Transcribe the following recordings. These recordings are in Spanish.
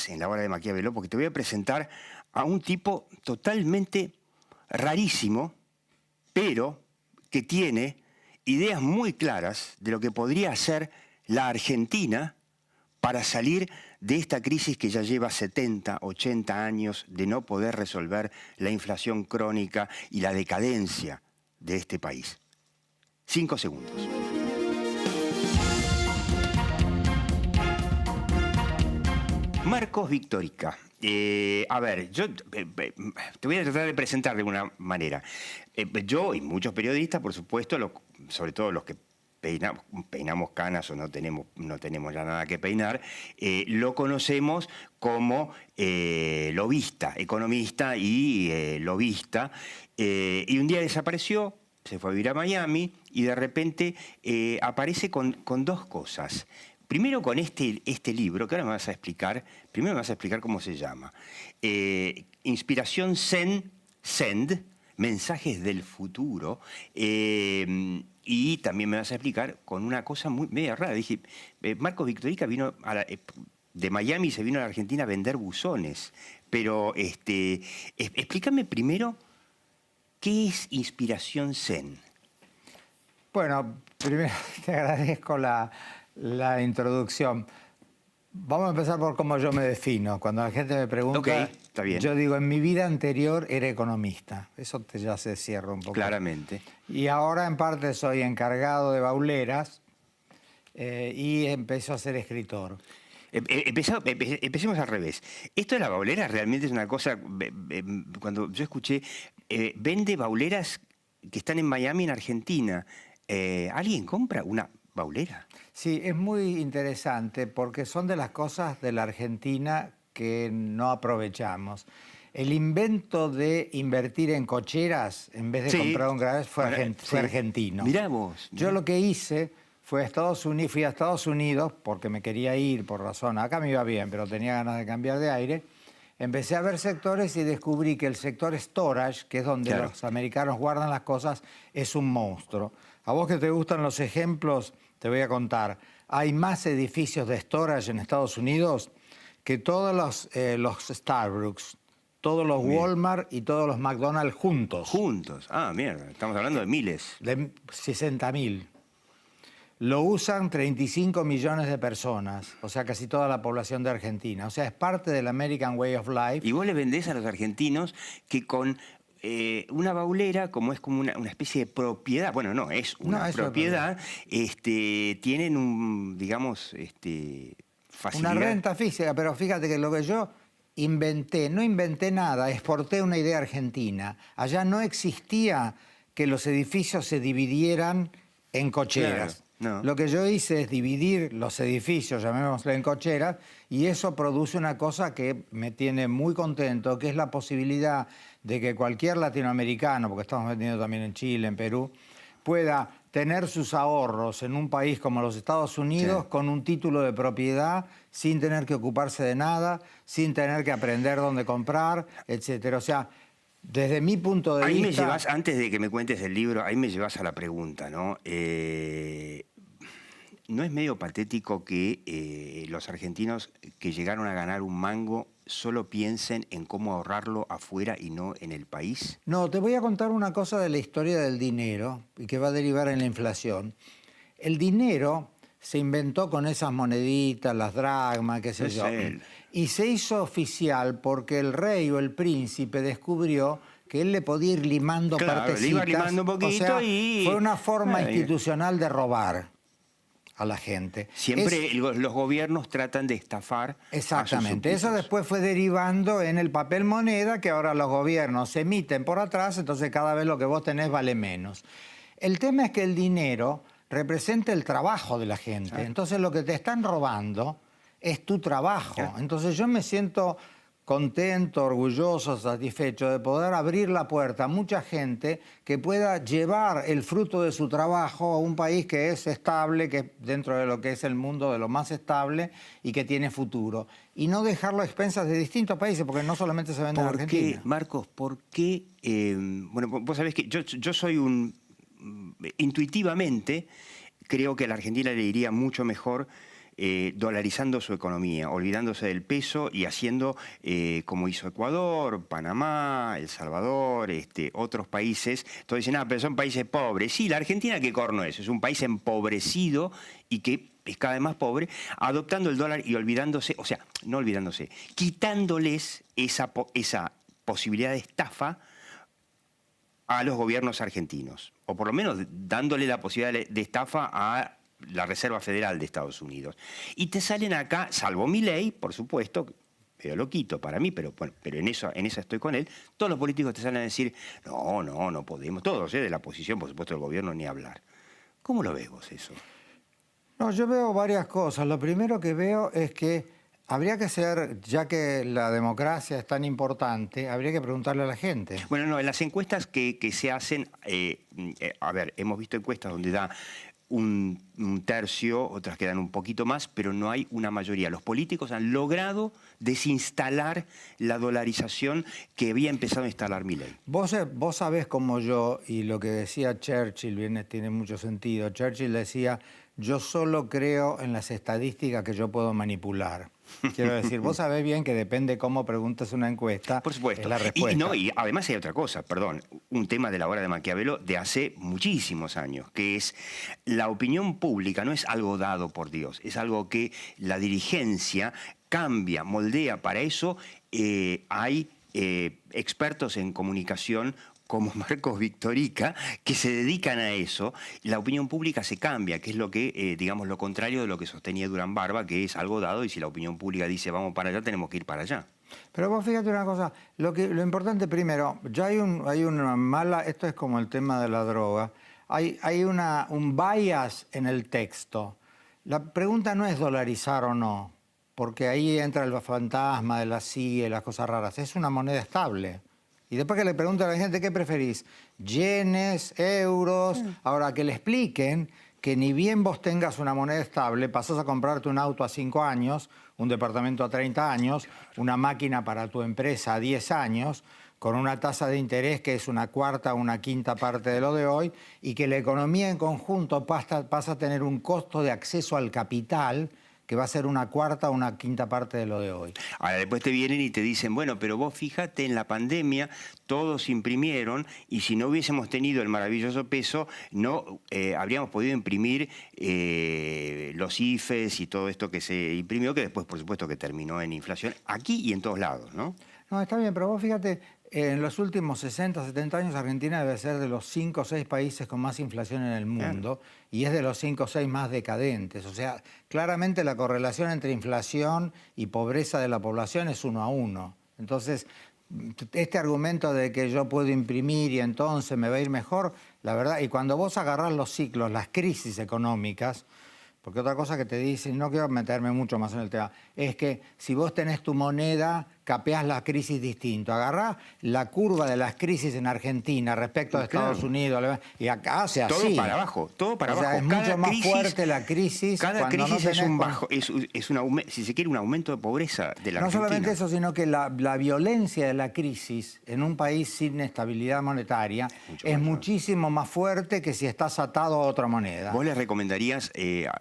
en la obra de Maquiavelo, porque te voy a presentar a un tipo totalmente rarísimo, pero que tiene ideas muy claras de lo que podría hacer la Argentina para salir de esta crisis que ya lleva 70, 80 años de no poder resolver la inflación crónica y la decadencia de este país. 5 segundos. Marcos Victorica. A ver, yo te voy a tratar de presentar de una manera. Yo y muchos periodistas, por supuesto, sobre todo los que peinamos canas o no tenemos ya nada que peinar, lo conocemos como lobista, economista y lobista. Y un día desapareció, se fue a vivir a Miami y de repente aparece con dos cosas. Primero con este libro, que ahora me vas a explicar, primero me vas a explicar cómo se llama. Inspiración Zen, Send, Mensajes del Futuro. Y también me vas a explicar con una cosa muy media rara. Dije, Marcos Victorica vino de Miami, se vino a la Argentina a vender buzones. Pero explícame primero qué es Inspiración Zen. Bueno, primero te agradezco la introducción. Vamos a empezar por cómo yo me defino. Cuando la gente me pregunta, está bien. Yo digo, en mi vida anterior era economista. Eso ya se cierra un poco. Claramente. Y ahora en parte soy encargado de bauleras y empiezo a ser escritor. Empecemos al revés. Esto de la baulera realmente es una cosa, cuando yo escuché, vende bauleras que están en Miami, en Argentina. ¿Alguien compra una baulera? Sí, es muy interesante porque son de las cosas de la Argentina que no aprovechamos. El invento de invertir en cocheras en vez de comprar un garage fue argentino. Mirá vos. Yo lo que hice fui a Estados Unidos porque me quería ir por razón. Acá me iba bien, pero tenía ganas de cambiar de aire. Empecé a ver sectores y descubrí que el sector storage, que es donde los americanos guardan las cosas, es un monstruo. A vos que te gustan los ejemplos, te voy a contar. Hay más edificios de storage en Estados Unidos que todos los Starbucks, todos los Walmart y todos los McDonald's juntos. Juntos. Ah, mierda. Estamos hablando de miles. De 60.000. Lo usan 35 millones de personas, o sea, casi toda la población de Argentina. O sea, es parte del American Way of Life. Y vos le vendés a los argentinos que con una baulera, como es como una especie de propiedad, bueno, no, es una propiedad, tienen un, digamos, facilidad. Una renta física, pero fíjate que lo que yo inventé, no inventé nada, exporté una idea argentina. Allá no existía que los edificios se dividieran en cocheras. Claro. No. Lo que yo hice es dividir los edificios, llamémoslo en cocheras, y eso produce una cosa que me tiene muy contento, que es la posibilidad de que cualquier latinoamericano, porque estamos vendiendo también en Chile, en Perú, pueda tener sus ahorros en un país como los Estados Unidos con un título de propiedad, sin tener que ocuparse de nada, sin tener que aprender dónde comprar, etcétera. O sea, desde mi punto de vista... Me llevas, antes de que me cuentes el libro, ahí me llevas a la pregunta, ¿no? ¿No es medio patético que los argentinos que llegaron a ganar un mango solo piensen en cómo ahorrarlo afuera y no en el país? No, te voy a contar una cosa de la historia del dinero y que va a derivar en la inflación. El dinero se inventó con esas moneditas, las dracmas, qué sé yo. Y se hizo oficial porque el rey o el príncipe descubrió que él le podía ir limando partecitas. Le iba limando un poquito, o sea, y... Fue una forma institucional de robar a la gente. Siempre los gobiernos tratan de estafar. Exactamente. Eso después fue derivando en el papel moneda, que ahora los gobiernos emiten por atrás, entonces cada vez lo que vos tenés vale menos. El tema es que el dinero representa el trabajo de la gente. Claro. Entonces lo que te están robando es tu trabajo. Claro. Entonces yo me siento contento, orgulloso, satisfecho de poder abrir la puerta a mucha gente que pueda llevar el fruto de su trabajo a un país que es estable, que es dentro de lo que es el mundo de lo más estable y que tiene futuro. Y no dejarlo a expensas de distintos países, porque no solamente se vende en Argentina. ¿Por qué, Marcos? ¿Por qué? Bueno, vos sabés que yo soy intuitivamente, creo que a la Argentina le iría mucho mejor dolarizando su economía, olvidándose del peso y haciendo como hizo Ecuador, Panamá, El Salvador, otros países. Todos dicen, pero son países pobres. Sí, la Argentina, ¿qué corno es? Es un país empobrecido y que es cada vez más pobre, adoptando el dólar y olvidándose, o sea, no olvidándose, quitándoles esa posibilidad de estafa a los gobiernos argentinos, o por lo menos dándole la posibilidad de estafa a la Reserva Federal de Estados Unidos. Y te salen acá, salvo Milei, por supuesto, pero lo quito para mí, pero bueno, pero en eso estoy con él, todos los políticos te salen a decir, no podemos, todos, de la oposición, por supuesto, del gobierno, ni hablar. ¿Cómo lo ves vos eso? No, yo veo varias cosas. Lo primero que veo es que habría que ser, ya que la democracia es tan importante, habría que preguntarle a la gente. Bueno, no, en las encuestas que se hacen, a ver, hemos visto encuestas donde da un tercio, otras que dan un poquito más, pero no hay una mayoría. Los políticos han logrado desinstalar la dolarización que había empezado a instalar Milei. Vos sabés como yo, y lo que decía Churchill tiene mucho sentido. Churchill decía, yo solo creo en las estadísticas que yo puedo manipular. Quiero decir, vos sabés bien que depende cómo preguntas una encuesta, por supuesto. es la respuesta. Y además hay otra cosa, perdón, un tema de la obra de Maquiavelo de hace muchísimos años, que es la opinión pública no es algo dado por Dios, es algo que la dirigencia cambia, moldea. Para eso hay expertos en comunicación como Marcos Victorica, que se dedican a eso, la opinión pública se cambia, que es lo que, digamos, lo contrario de lo que sostenía Durán Barba, que es algo dado, y si la opinión pública dice vamos para allá, tenemos que ir para allá. Pero vos fíjate una cosa, lo importante primero, ya hay una mala, esto es como el tema de la droga, hay un bias en el texto. La pregunta no es dolarizar o no, porque ahí entra el fantasma de la CIA y las cosas raras, es una moneda estable. Y después que le preguntan a la gente, ¿qué preferís? ¿Yenes, euros? Ahora, que le expliquen que ni bien vos tengas una moneda estable, pasás a comprarte un auto a 5 años, un departamento a 30 años, una máquina para tu empresa a 10 años, con una tasa de interés que es una cuarta o una quinta parte de lo de hoy, y que la economía en conjunto pasa a tener un costo de acceso al capital que va a ser una cuarta o una quinta parte de lo de hoy. Ahora después te vienen y te dicen, bueno, pero vos fíjate, en la pandemia todos imprimieron y si no hubiésemos tenido el maravilloso peso, no habríamos podido imprimir los IFES y todo esto que se imprimió, que después, por supuesto, que terminó en inflación, aquí y en todos lados, ¿no? No, está bien, pero vos fíjate, en los últimos 60, 70 años Argentina debe ser de los 5 o 6 países con más inflación en el mundo y es de los 5 o 6 más decadentes. O sea, claramente la correlación entre inflación y pobreza de la población es 1 a 1. Entonces, este argumento de que yo puedo imprimir y entonces me va a ir mejor, la verdad, y cuando vos agarrás los ciclos, las crisis económicas, porque otra cosa que te dicen, no quiero meterme mucho más en el tema, es que si vos tenés tu moneda, capeás la crisis distinto. Agarrás la curva de las crisis en Argentina respecto a Estados Unidos, y acá hace así. Todo para abajo, todo para abajo. Es mucho más fuerte la crisis. Cada crisis es un bajo, si se quiere, un aumento de pobreza de la Argentina. No solamente eso, sino que la violencia de la crisis en un país sin estabilidad monetaria es muchísimo más fuerte que si estás atado a otra moneda. ¿Vos le recomendarías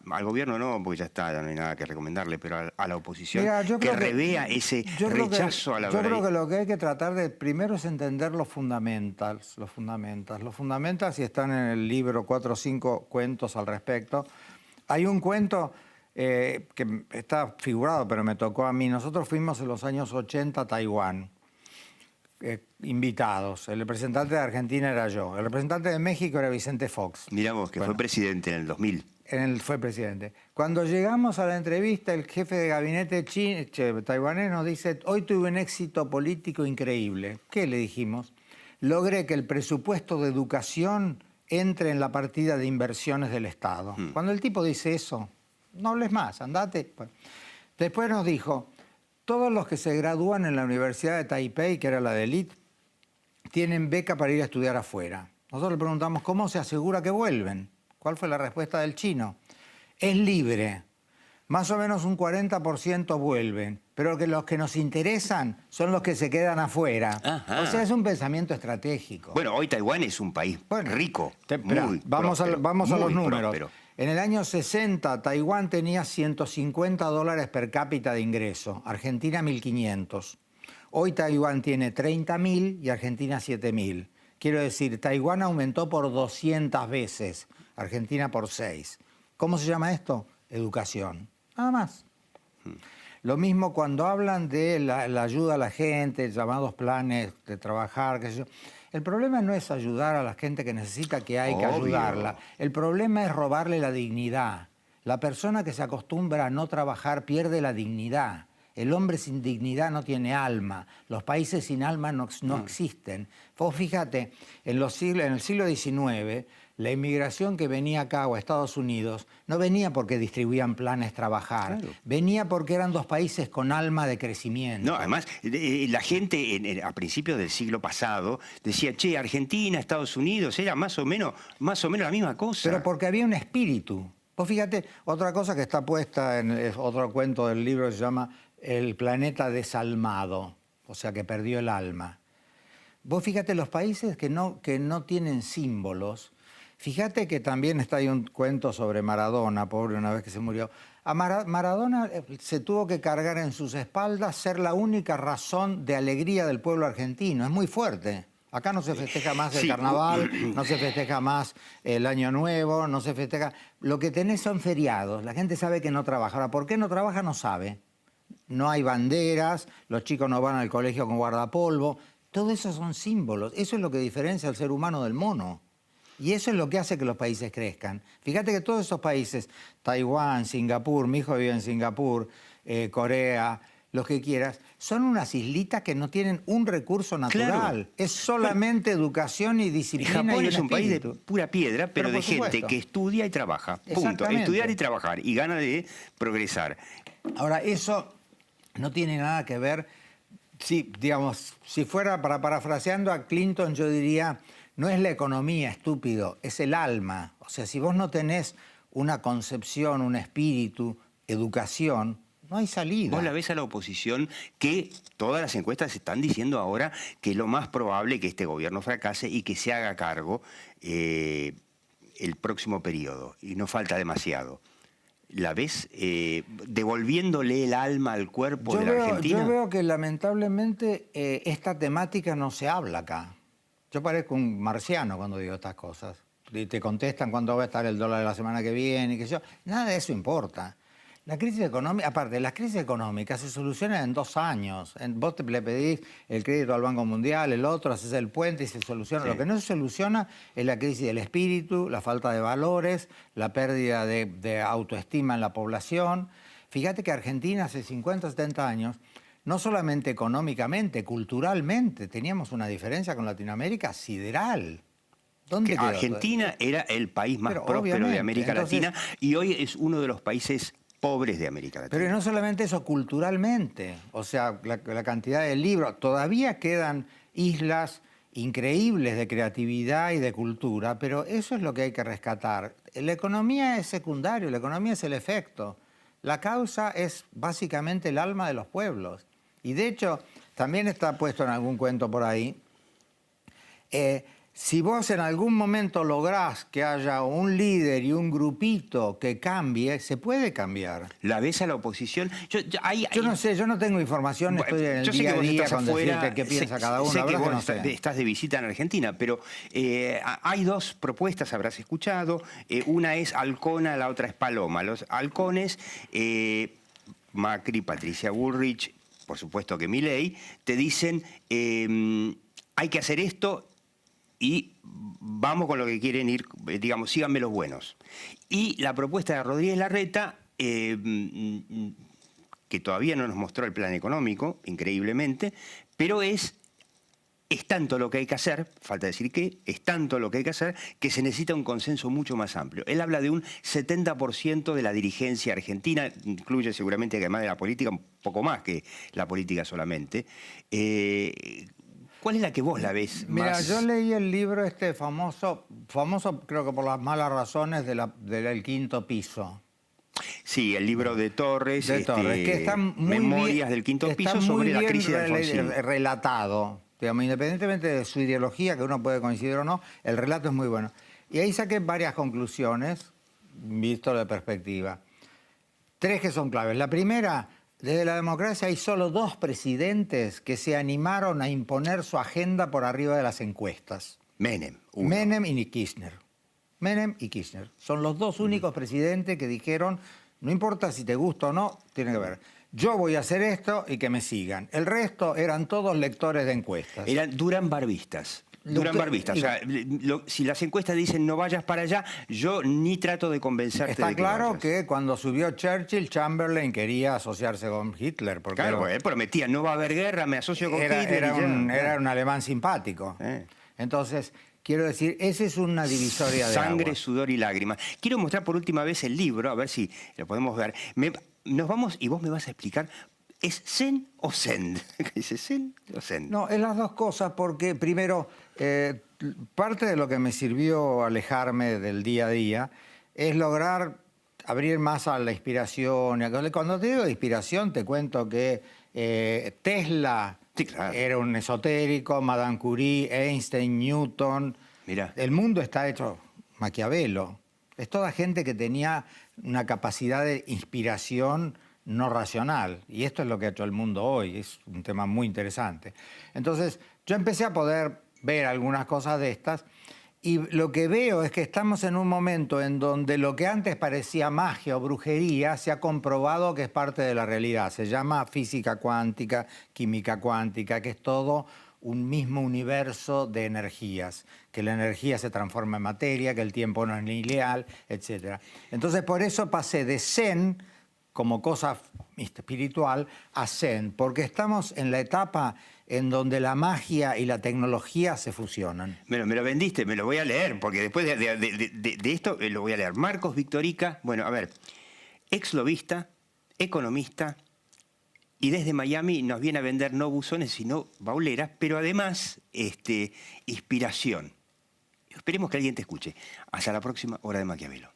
al gobierno, no, porque ya está, no hay nada que recomendarle, pero a la oposición, que revea ese rechazo a la verdad? Yo creo que lo que hay que tratar de primero es entender los fundamentals. Los fundamentals, y están en el libro 4 o 5 cuentos al respecto. Hay un cuento que está figurado, pero me tocó a mí. Nosotros fuimos en los años 80 a Taiwán, invitados. El representante de Argentina era yo. El representante de México era Vicente Fox. Mirá vos, que fue presidente en el 2000. Fue presidente. Cuando llegamos a la entrevista, el jefe de gabinete taiwanés nos dice, hoy tuve un éxito político increíble. ¿Qué le dijimos? Logré que el presupuesto de educación entre en la partida de inversiones del Estado. Cuando el tipo dice eso, no hables más, andate. Bueno. Después nos dijo, todos los que se gradúan en la Universidad de Taipei, que era la de élite, tienen beca para ir a estudiar afuera. Nosotros le preguntamos, ¿cómo se asegura que vuelven? ¿Cuál fue la respuesta del chino? Es libre. Más o menos un 40% vuelven, pero que los que nos interesan son los que se quedan afuera. Ajá. O sea, es un pensamiento estratégico. Bueno, hoy Taiwán es un país rico, vamos a los números. Próspero. En el año 60, Taiwán tenía $150 per cápita de ingreso, Argentina 1.500. Hoy Taiwán tiene 30.000 y Argentina 7.000. Quiero decir, Taiwán aumentó por 200 veces, Argentina por 6. ¿Cómo se llama esto? Educación. Nada más. Lo mismo cuando hablan de la ayuda a la gente, llamados planes de trabajar, qué sé yo. El problema no es ayudar a la gente que necesita, que hay que ayudarla. El problema es robarle la dignidad. La persona que se acostumbra a no trabajar pierde la dignidad. El hombre sin dignidad no tiene alma. Los países sin alma no existen. Vos fíjate, en el siglo XIX, la inmigración que venía acá o a Estados Unidos no venía porque distribuían planes trabajar, claro. Venía porque eran dos países con alma de crecimiento. No, además, la gente a principios del siglo pasado decía, che, Argentina, Estados Unidos, era más o menos la misma cosa. Pero porque había un espíritu. Vos fíjate, otra cosa que está puesta en otro cuento del libro se llama El planeta desalmado, o sea, que perdió el alma. Vos fíjate, los países que no tienen símbolos. Fíjate que también está ahí un cuento sobre Maradona, pobre, una vez que se murió. A Maradona se tuvo que cargar en sus espaldas ser la única razón de alegría del pueblo argentino. Es muy fuerte. Acá no se festeja más el carnaval, no se festeja más el Año Nuevo, no se festeja... Lo que tenés son feriados. La gente sabe que no trabaja. Ahora, ¿por qué no trabaja? No sabe. No hay banderas, los chicos no van al colegio con guardapolvo. Todo eso son símbolos. Eso es lo que diferencia al ser humano del mono. Y eso es lo que hace que los países crezcan. Fíjate que todos esos países, Taiwán, Singapur, mi hijo vive en Singapur, Corea, los que quieras, son unas islitas que no tienen un recurso natural. Claro. Es solamente educación y disciplina. Japón y es un país de pura piedra, pero de gente que estudia y trabaja. Punto. Estudiar y trabajar. Y gana de progresar. Ahora, eso no tiene nada que ver... Sí, digamos, si fuera parafraseando a Clinton, yo diría... No es la economía, estúpido, es el alma. O sea, si vos no tenés una concepción, un espíritu, educación, no hay salida. Vos la ves a la oposición que todas las encuestas están diciendo ahora que es lo más probable que este gobierno fracase y que se haga cargo el próximo periodo. Y no falta demasiado. ¿La ves devolviéndole el alma al cuerpo de la Argentina? Yo veo que lamentablemente esta temática no se habla acá. Yo parezco un marciano cuando digo estas cosas. Y te contestan cuándo va a estar el dólar de la semana que viene y qué sé yo. Nada de eso importa. La crisis económica, aparte, las crisis económicas se solucionan en 2 años. Vos le pedís el crédito al Banco Mundial, el otro, haces el puente y se soluciona. Sí. Lo que no se soluciona es la crisis del espíritu, la falta de valores, la pérdida de autoestima en la población. Fíjate que Argentina hace 50, 70 años... No solamente económicamente, culturalmente, teníamos una diferencia con Latinoamérica sideral. ¿Dónde quedó? Argentina era el país más próspero de América Latina y hoy es uno de los países pobres de América Latina. Pero no solamente eso, culturalmente. O sea, la cantidad de libros. Todavía quedan islas increíbles de creatividad y de cultura, pero eso es lo que hay que rescatar. La economía es secundario, la economía es el efecto. La causa es básicamente el alma de los pueblos. Y de hecho, también está puesto en algún cuento por ahí, si vos en algún momento lográs que haya un líder y un grupito que cambie, se puede cambiar. ¿La ves a la oposición? Yo no sé, yo no tengo información, estoy en el día a día con decirte qué piensa cada uno. Sé que vos estás de visita en Argentina, pero hay 2 propuestas, habrás escuchado. Una es Halcona, la otra es Paloma. Los halcones, Macri, Patricia Bullrich, por supuesto que Milei, te dicen hay que hacer esto y vamos con lo que quieren ir, digamos, síganme los buenos. Y la propuesta de Rodríguez Larreta, que todavía no nos mostró el plan económico, increíblemente, pero es tanto lo que hay que hacer, falta decir qué, es tanto lo que hay que hacer, que se necesita un consenso mucho más amplio. Él habla de un 70% de la dirigencia argentina, incluye seguramente que además de la política, un poco más que la política solamente. ¿Cuál es la que vos la ves más? Mira, yo leí el libro famoso creo que por las malas razones del quinto piso. Sí, el libro de Torres, que está muy Memorias del quinto piso sobre la crisis de Alfonsín. Relatado. Digamos, independientemente de su ideología, que uno puede coincidir o no, el relato es muy bueno. Y ahí saqué varias conclusiones, visto de perspectiva. 3 que son claves. La primera, desde la democracia hay solo 2 presidentes que se animaron a imponer su agenda por arriba de las encuestas. Menem. Menem y Kirchner. Menem y Kirchner. Son los 2 únicos presidentes que dijeron, no importa si te gusta o no, tiene que ver. Yo voy a hacer esto y que me sigan. El resto eran todos lectores de encuestas. Eran Durán Barbistas. Durán Barbistas. O sea, si las encuestas dicen no vayas para allá, yo ni trato de convencerte Está de que claro vayas. que cuando subió Churchill, Chamberlain quería asociarse con Hitler. Porque Claro, porque él prometía, no va a haber guerra, me asocio con Hitler. Era un alemán simpático. Entonces, quiero decir, esa es una divisoria de Sangre, agua. sudor y lágrimas. Quiero mostrar por última vez el libro, a ver si lo podemos ver. Nos vamos y vos me vas a explicar, ¿es Zen o Zend? ¿Dice Zen o Zend? No, es las dos cosas porque, primero, parte de lo que me sirvió alejarme del día a día es lograr abrir más a la inspiración. Cuando te digo de inspiración, te cuento que Tesla Sí, claro. era un esotérico, Madame Curie, Einstein, Newton. Mirá. El mundo está hecho Maquiavelo. Es toda gente que tenía una capacidad de inspiración no racional. Y esto es lo que ha hecho el mundo hoy. Es un tema muy interesante. Entonces, yo empecé a poder ver algunas cosas de estas. Y lo que veo es que estamos en un momento en donde lo que antes parecía magia o brujería se ha comprobado que es parte de la realidad. Se llama física cuántica, química cuántica, que es todo un mismo universo de energías, que la energía se transforma en materia, que el tiempo no es lineal, etc. Entonces, por eso pasé de Zen, como cosa espiritual, a Zen, porque estamos en la etapa en donde la magia y la tecnología se fusionan. Me lo vendiste, me lo voy a leer, porque después de esto lo voy a leer. Marcos Victorica, bueno, a ver, ex lobista, economista, y desde Miami nos viene a vender no buzones, sino bauleras, pero además inspiración. Esperemos que alguien te escuche. Hasta la próxima Hora de Maquiavelo.